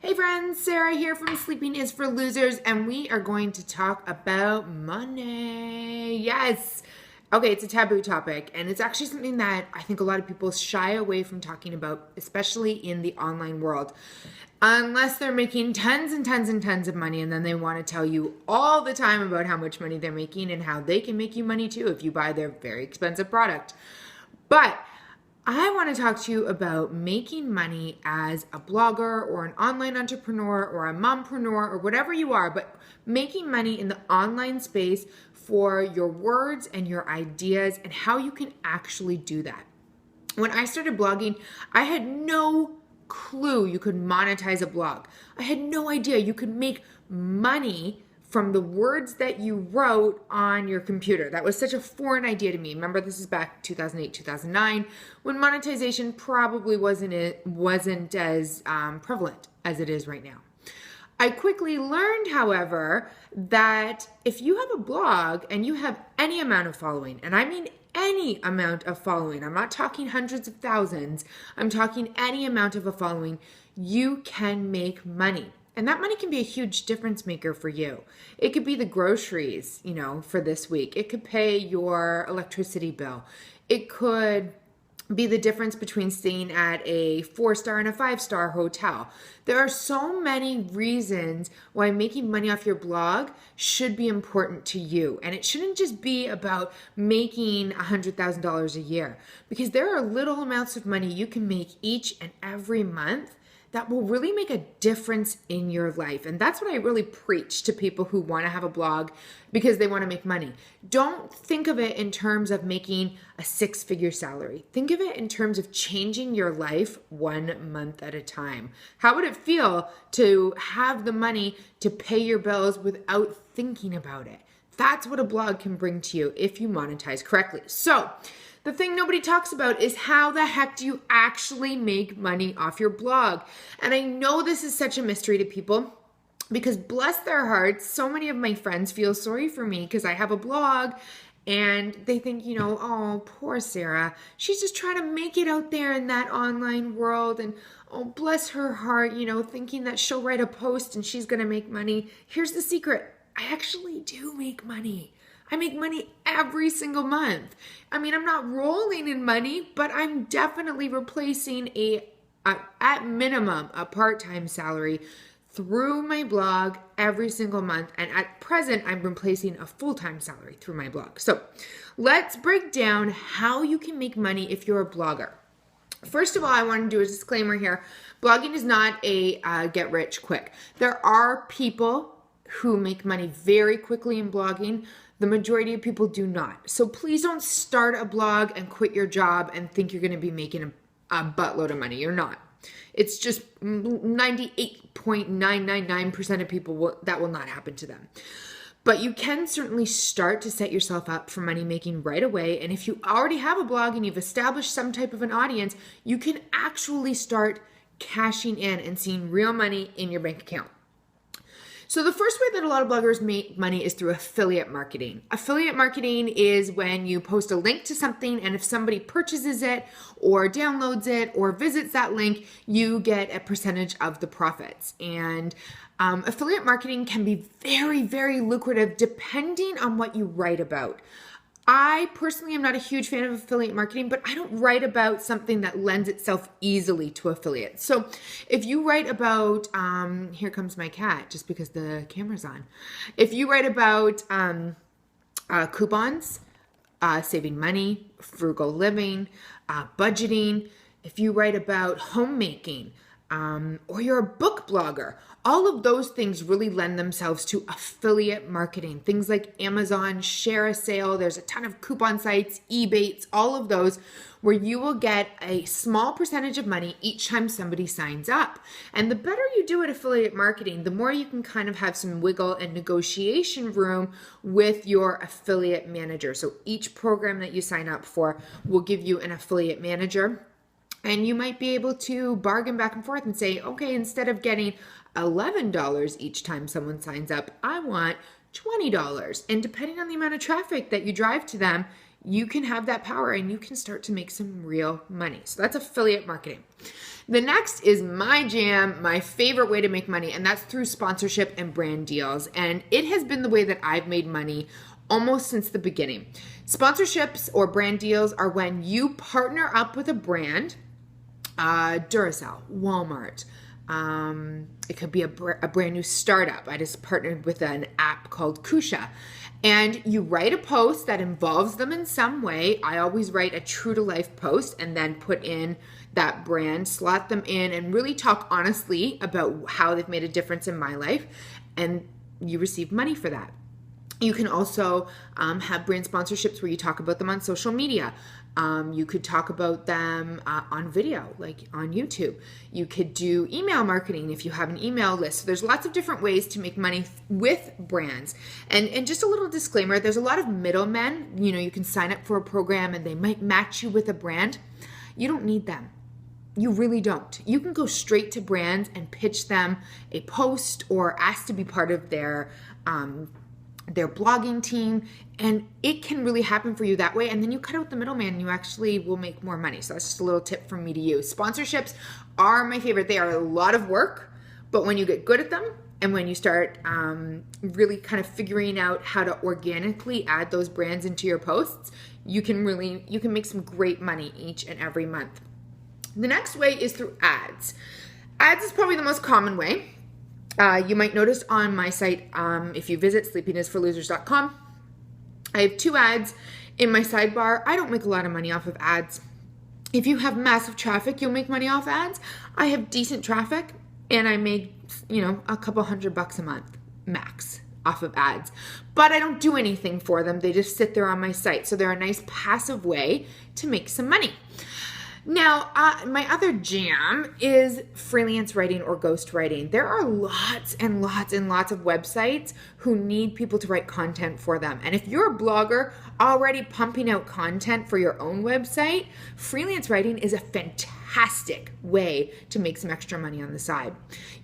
Hey friends, Sarah here from Sleeping is for Losers, and we are going to talk about money. Yes. Okay, it's a taboo topic, and it's actually something that I think a lot of people shy away from talking about, especially in the online world. Unless they're making tons and tons and tons of money, and then they want to tell you all the time about how much money they're making and how they can make you money too if you buy their very expensive product. But I want to talk to you about making money as a blogger or an online entrepreneur or a mompreneur or whatever you are, but making money in the online space for your words and your ideas and how you can actually do that. When I started blogging, I had no clue you could monetize a blog. I had no idea you could make money from the words that you wrote on your computer. That was such a foreign idea to me. Remember, this is back 2008, 2009, when monetization probably wasn't as prevalent as it is right now. I quickly learned, however, that if you have a blog and you have any amount of following, and I mean any amount of following, I'm not talking hundreds of thousands, I'm talking any amount of a following, you can make money. And that money can be a huge difference maker for you. It could be the groceries, for this week. It could pay your electricity bill. It could be the difference between staying at a 4-star and a 5-star hotel. There are so many reasons why making money off your blog should be important to you. And it shouldn't just be about making $100,000 a year, because there are little amounts of money you can make each and every month that will really make a difference in your life. And that's what I really preach to people who want to have a blog because they want to make money. Don't think of it in terms of making a 6-figure salary. Think of it in terms of changing your life 1 month at a time. How would it feel to have the money to pay your bills without thinking about it? That's what a blog can bring to you if you monetize correctly. So, the thing nobody talks about is how the heck do you actually make money off your blog? And I know this is such a mystery to people because, bless their hearts, so many of my friends feel sorry for me because I have a blog and they think, oh, poor Sarah. She's just trying to make it out there in that online world, and oh, bless her heart, thinking that she'll write a post and she's going to make money. Here's the secret. I actually do make money. I make money every single month. I mean, I'm not rolling in money, but I'm definitely replacing at minimum, a part-time salary through my blog every single month. And at present, I'm replacing a full-time salary through my blog. So let's break down how you can make money if you're a blogger. First of all, I want to do a disclaimer here. Blogging is not a get rich quick. There are people who make money very quickly in blogging. The majority of people do not. So please don't start a blog and quit your job and think you're going to be making a buttload of money. You're not. It's just 98.999% of people that will not happen to them. But you can certainly start to set yourself up for money making right away. And if you already have a blog and you've established some type of an audience, you can actually start cashing in and seeing real money in your bank account. So the first way that a lot of bloggers make money is through affiliate marketing. Affiliate marketing is when you post a link to something, and if somebody purchases it or downloads it or visits that link, you get a percentage of the profits. And affiliate marketing can be very, very lucrative depending on what you write about. I personally am not a huge fan of affiliate marketing, but I don't write about something that lends itself easily to affiliates. So if you write about, here comes my cat, just because the camera's on. If you write about coupons, saving money, frugal living, budgeting, if you write about homemaking, or you're a book blogger, all of those things really lend themselves to affiliate marketing. Things like Amazon, Share a Sale, there's a ton of coupon sites, Ebates, all of those where you will get a small percentage of money each time somebody signs up. And the better you do at affiliate marketing, the more you can kind of have some wiggle and negotiation room with your affiliate manager. So each program that you sign up for will give you an affiliate manager. And you might be able to bargain back and forth and say, okay, instead of getting $11 each time someone signs up, I want $20. And depending on the amount of traffic that you drive to them, you can have that power and you can start to make some real money. So that's affiliate marketing. The next is my jam, my favorite way to make money, and that's through sponsorship and brand deals. And it has been the way that I've made money almost since the beginning. Sponsorships or brand deals are when you partner up with a brand, Duracell, Walmart. It could be a brand new startup. I just partnered with an app called Kusha. And you write a post that involves them in some way. I always write a true to life post and then put in that brand, slot them in, and really talk honestly about how they've made a difference in my life. And you receive money for that. You can also have brand sponsorships where you talk about them on social media. You could talk about them on video, like on YouTube. You could do email marketing if you have an email list. So there's lots of different ways to make money with brands. And just a little disclaimer, there's a lot of middlemen. You know, you can sign up for a program and they might match you with a brand. You don't need them. You really don't. You can go straight to brands and pitch them a post or ask to be part of their blogging team, and it can really happen for you that way. And then you cut out the middleman and you actually will make more money. So that's just a little tip from me to you. Sponsorships are my favorite. They are a lot of work, but when you get good at them and when you start really kind of figuring out how to organically add those brands into your posts, you can make some great money each and every month. The next way is through ads. Ads is probably the most common way. You might notice on my site, if you visit sleepingisforlosers.com, I have 2 ads in my sidebar. I don't make a lot of money off of ads. If you have massive traffic, you'll make money off ads. I have decent traffic and I make, a couple $100 a month max off of ads, but I don't do anything for them. They just sit there on my site. So they're a nice passive way to make some money. Now, my other jam is freelance writing or ghost writing. There are lots and lots and lots of websites who need people to write content for them. And if you're a blogger already pumping out content for your own website, freelance writing is a fantastic way to make some extra money on the side.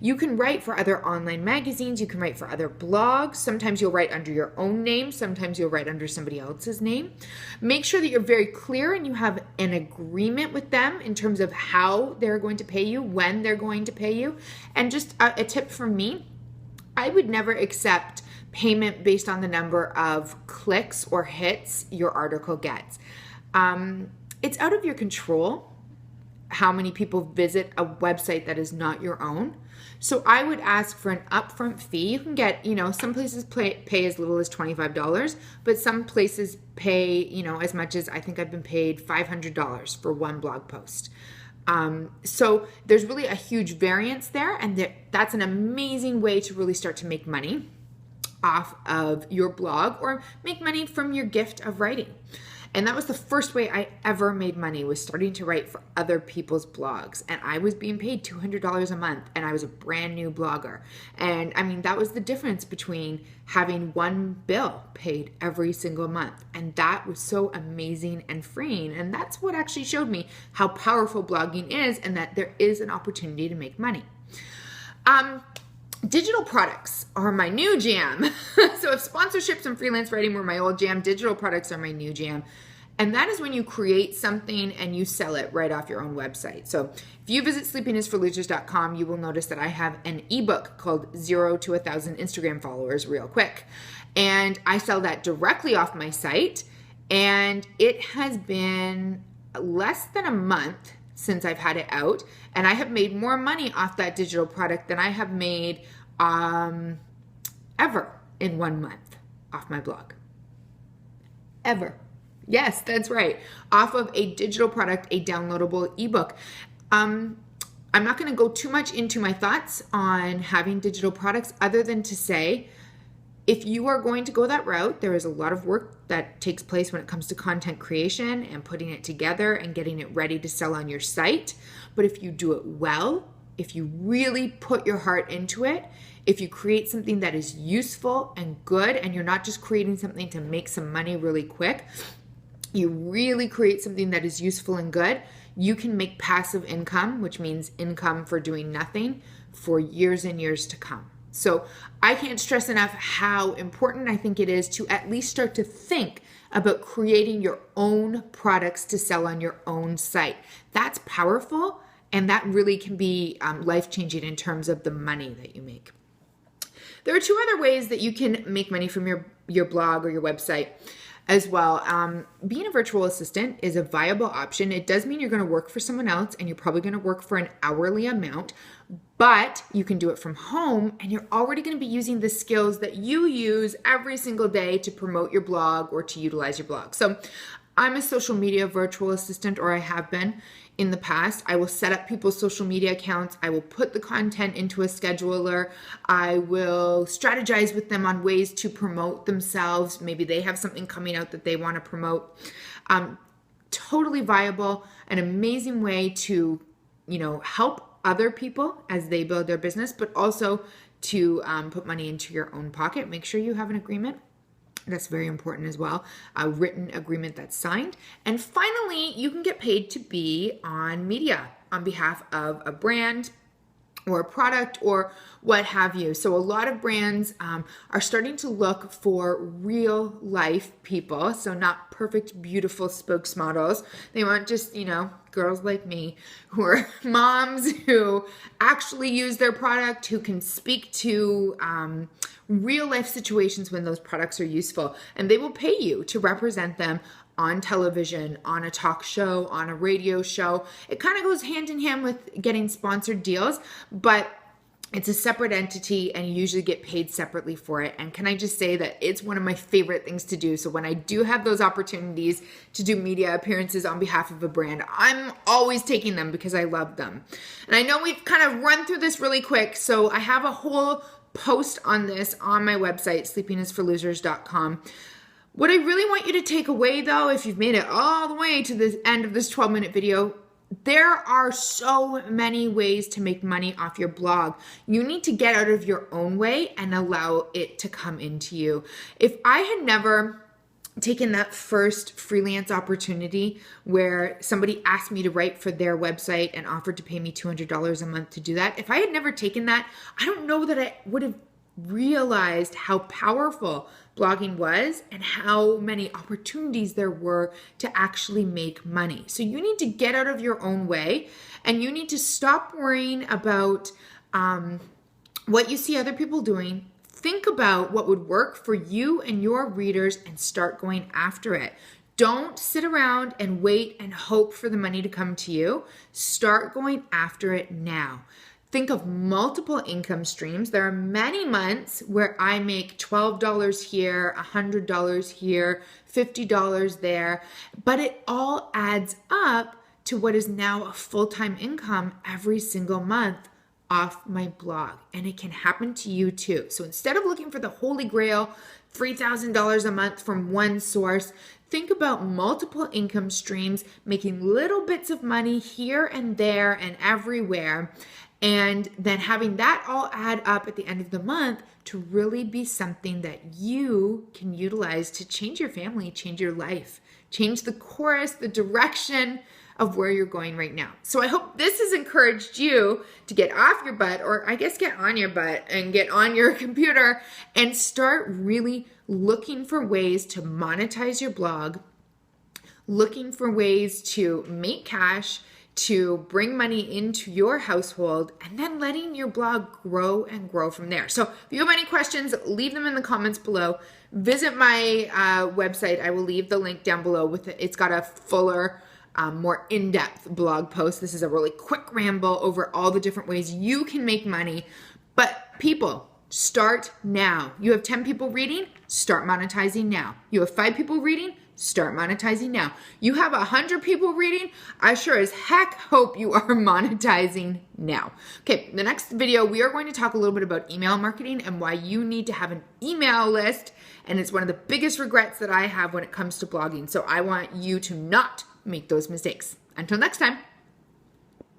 You can write for other online magazines. You can write for other blogs. Sometimes you'll write under your own name. Sometimes you'll write under somebody else's name. Make sure that you're very clear and you have an agreement with them in terms of how they're going to pay you, when they're going to pay you. And just a tip from me, I would never accept payment based on the number of clicks or hits your article gets. It's out of your control how many people visit a website that is not your own. So I would ask for an upfront fee. You can get, some places pay as little as $25, but some places pay, as much as I think I've been paid $500 for one blog post. So there's really a huge variance there, and that's an amazing way to really start to make money off of your blog or make money from your gift of writing. And that was the first way I ever made money, was starting to write for other people's blogs. And I was being paid $200 a month, and I was a brand new blogger. And I mean, that was the difference between having one bill paid every single month. And that was so amazing and freeing. And that's what actually showed me how powerful blogging is and that there is an opportunity to make money. Digital products are my new jam. So if sponsorships and freelance writing were my old jam, digital products are my new jam. And that is when you create something and you sell it right off your own website. So if you visit sleepingisforlosers.com, you will notice that I have an ebook called 0 to 1,000 Instagram Followers Real Quick. And I sell that directly off my site. And it has been less than a month since I've had it out, and I have made more money off that digital product than I have made ever in 1 month off my blog. Ever. Yes, that's right. Off of a digital product, a downloadable ebook. I'm not going to go too much into my thoughts on having digital products other than to say, if you are going to go that route, there is a lot of work that takes place when it comes to content creation and putting it together and getting it ready to sell on your site. But if you do it well, if you really put your heart into it, if you create something that is useful and good, and you're not just creating something to make some money really quick, you really create something that is useful and good, you can make passive income, which means income for doing nothing, for years and years to come. So I can't stress enough how important I think it is to at least start to think about creating your own products to sell on your own site. That's powerful, And that really can be life-changing in terms of the money that you make. There are two other ways that you can make money from your blog or your website as well. Being a virtual assistant is a viable option. It does mean you're going to work for someone else and you're probably going to work for an hourly amount, but you can do it from home and you're already going to be using the skills that you use every single day to promote your blog or to utilize your blog. So I'm a social media virtual assistant, or I have been in the past. I will set up people's social media accounts. I will put the content into a scheduler. I will strategize with them on ways to promote themselves. Maybe they have something coming out that they want to promote. Totally viable, an amazing way to, help other people as they build their business, but also to put money into your own pocket. Make sure you have an agreement. That's very important as well. A written agreement that's signed. And finally, you can get paid to be on media on behalf of a brand or a product or what have you. So a lot of brands are starting to look for real life people. So not perfect, beautiful spokesmodels. They want just, girls like me who are moms who actually use their product, who can speak to real life situations when those products are useful. And they will pay you to represent them on television, on a talk show, on a radio show. It kind of goes hand in hand with getting sponsored deals, but it's a separate entity and you usually get paid separately for it. And can I just say that it's one of my favorite things to do. So when I do have those opportunities to do media appearances on behalf of a brand, I'm always taking them because I love them. And I know we've kind of run through this really quick, so I have a whole post on this on my website, sleepingisforlosers.com. What I really want you to take away, though, if you've made it all the way to the end of this 12-minute video, there are so many ways to make money off your blog. You need to get out of your own way and allow it to come into you. If I had never taken that first freelance opportunity where somebody asked me to write for their website and offered to pay me $200 a month to do that, if I had never taken that, I don't know that I would have realized how powerful blogging was and how many opportunities there were to actually make money. So you need to get out of your own way and you need to stop worrying about what you see other people doing. Think about what would work for you and your readers and start going after it. Don't sit around and wait and hope for the money to come to you. Start going after it now. Think of multiple income streams. There are many months where I make $12 here, $100 here, $50 there, but it all adds up to what is now a full-time income every single month off my blog. And it can happen to you too. So instead of looking for the holy grail, $3,000 a month from one source, think about multiple income streams, making little bits of money here and there and everywhere, and then having that all add up at the end of the month to really be something that you can utilize to change your family, change your life, change the course, the direction of where you're going right now. So I hope this has encouraged you to get off your butt, or I guess get on your butt and get on your computer and start really looking for ways to monetize your blog, looking for ways to make cash, to bring money into your household, and then letting your blog grow and grow from there. So if you have any questions, leave them in the comments below. Visit my website. I will leave the link down below. It's got a fuller, more in-depth blog post. This is a really quick ramble over all the different ways you can make money. But people, start now. You have 10 people reading, start monetizing now. You have 5 people reading, start monetizing now. You have 100 people reading, I sure as heck hope you are monetizing now. Okay, the next video, we are going to talk a little bit about email marketing and why you need to have an email list. And it's one of the biggest regrets that I have when it comes to blogging. So I want you to not make those mistakes. Until next time.